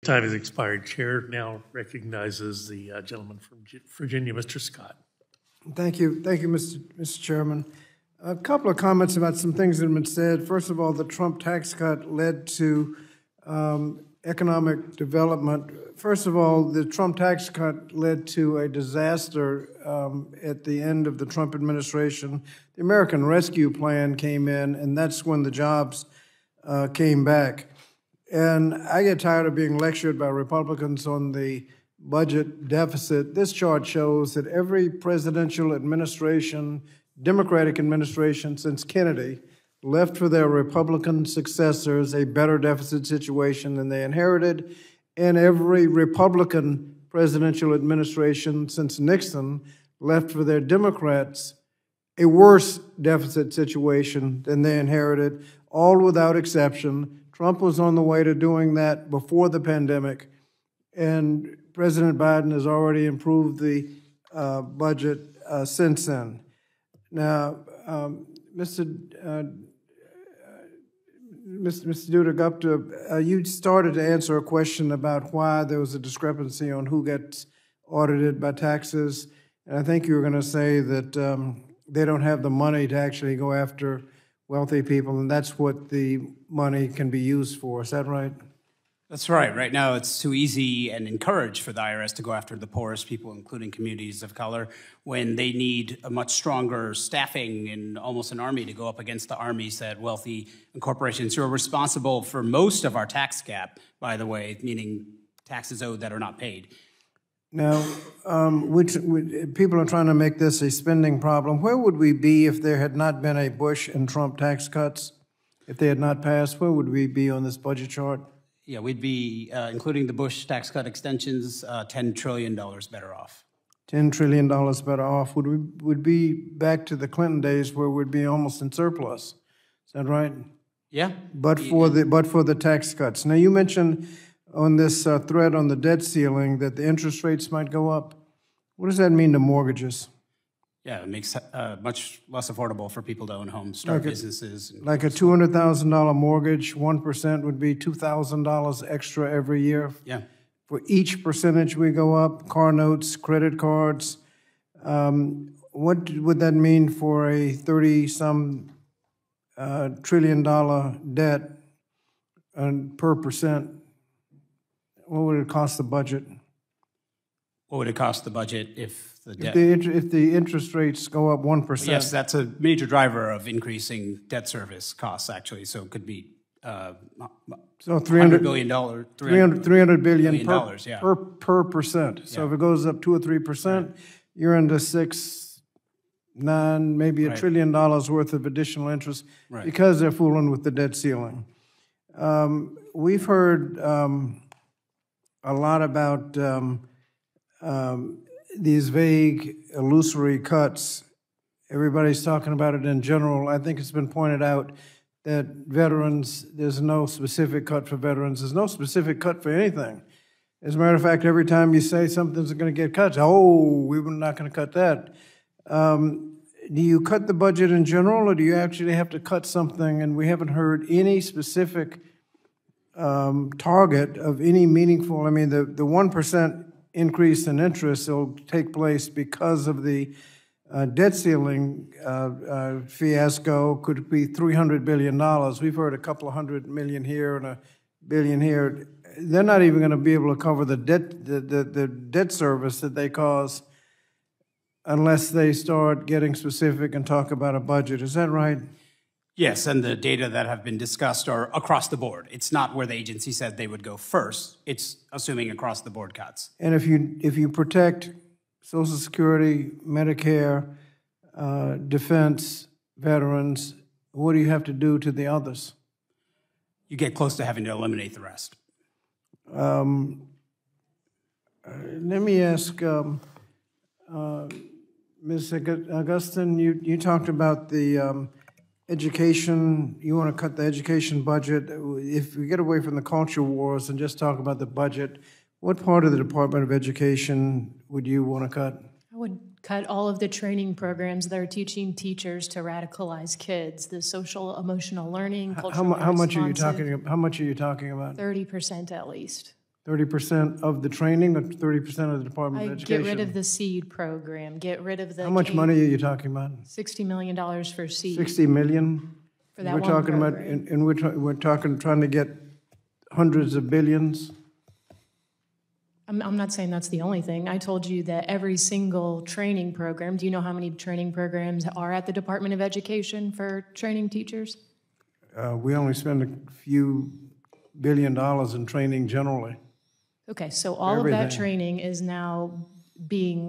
time has expired. Chair now recognizes the gentleman from Virginia, Mr. Scott. Thank you, Mr. Chairman. A couple of comments about some things that have been said. First of all, the Trump tax cut led to economic development. First of all, the Trump tax cut led to a disaster at the end of the Trump administration. The American Rescue Plan came in, and that's when the jobs came back. And I get tired of being lectured by Republicans on the budget deficit. This chart shows that every presidential administration, Democratic administration since Kennedy, left for their Republican successors a better deficit situation than they inherited, and every Republican presidential administration since Nixon left for their Democrats a worse deficit situation than they inherited, all without exception. Trump was on the way to doing that before the pandemic, and President Biden has already improved the budget since then. Now, Mr. Duda Gupta, you started to answer a question about why there was a discrepancy on who gets audited by taxes, and I think you were going to say that they don't have the money to actually go after wealthy people, and that's what the money can be used for. Is that right? That's right. Right now, it's too easy and encouraged for the IRS to go after the poorest people, including communities of color, when they need a much stronger staffing and almost an army to go up against the armies that wealthy corporations who are responsible for most of our tax gap, by the way, meaning taxes owed that are not paid. Now, people are trying to make this a spending problem. Where would we be if there had not been a Bush and Trump tax cuts? If they had not passed, where would we be on this budget chart? Yeah, we'd be, including the Bush tax cut extensions, $10 trillion better off. $10 trillion better off. Would be back to the Clinton days where we'd be almost in surplus. Is that right? Yeah. But for the tax cuts. Now, you mentioned on this thread on the debt ceiling that the interest rates might go up. What does that mean to mortgages? Yeah, it makes much less affordable for people to own homes, start businesses. Like a $200,000 mortgage, 1% would be $2,000 extra every year. Yeah. For each percentage we go up, car notes, credit cards. What would that mean for a 30-some trillion debt per percent? What would it cost the budget? What would it cost the budget if the debt? If the interest rates go up 1%. Yes, that's a major driver of increasing debt service costs, actually. So it could be so $300 billion, $300 billion per percent. So yeah. if it goes up 2 or 3%, you're into 6, 9, maybe $1 trillion worth of additional interest because they're fooling with the debt ceiling. We've heard a lot about these vague, illusory cuts. Everybody's talking about it in general. I think it's been pointed out that veterans, there's no specific cut for veterans. There's no specific cut for anything. As a matter of fact, every time you say something's going to get cut, oh, we're not going to cut that. Do you cut the budget in general, or do you actually have to cut something? And we haven't heard any specific target of any meaningful. I mean, the 1% increase in interest will take place because of the debt ceiling fiasco. Could be $300 billion. We've heard a couple of $100 million here and $1 billion here. They're not even going to be able to cover the debt service that they cause unless they start getting specific and talk about a budget. Is that right? Yes, and the data that have been discussed are across the board. It's not where the agency said they would go first. It's assuming across the board cuts. And if you protect Social Security, Medicare, defense, veterans, what do you have to do to the others? You get close to having to eliminate the rest. Let me ask Ms. Augustine, you talked about the education. You want to cut the education budget. If we get away from the culture wars and just talk about the budget, what part of the Department of Education would you want to cut? I would cut all of the training programs that are teaching teachers to radicalize kids, the social emotional learning, cultural how much are you talking about? 30% at least. 30% of the training or 30% of the Department of Education? Get rid of the SEED program, get rid of the. How much money are you talking about? $60 million for SEED. 60 million? For that We're one talking about, program. and we're talking, trying to get hundreds of billions? I'm not saying that's the only thing. I told you that every single training program, do you know how many training programs are at the Department of Education for training teachers? We only spend a few $1 billion in training generally. Okay, so all of that Everything. training is now being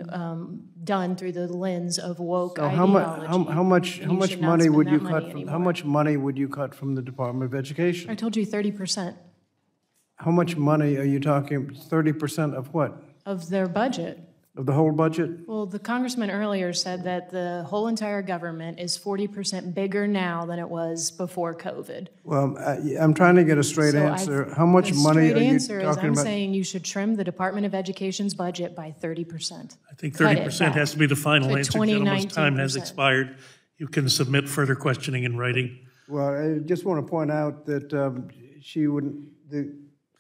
done through the lens of woke So ideology. how much and you should not money spend would that you money cut from, how anymore. much money would you cut from the Department of I Education? told you 30% How much money are you talking, 30% of what? of their budget. Of the whole budget? Well, the congressman earlier said that the whole entire government is 40% bigger now than it was before COVID. Well, I'm trying to get a straight So answer. How much money are The straight you answer is talking I'm about? saying you should trim the Department of Education's budget by 30%. I think Cut it 30% back has to be the final to answer. Gentleman's time has 20-19%. expired. You can submit further questioning in writing. Well, I just want to point out that the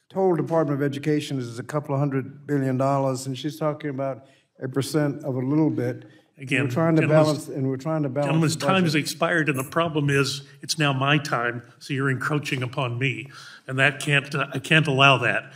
total Department of Education is a couple of $100 billion, and she's talking about 1% of a little bit. Again, We're trying to gentleman's- balance, and we're trying to balance. Gentleman's the time has budget. expired, and the problem is, it's now my time, so you're encroaching upon me, and that I can't allow that.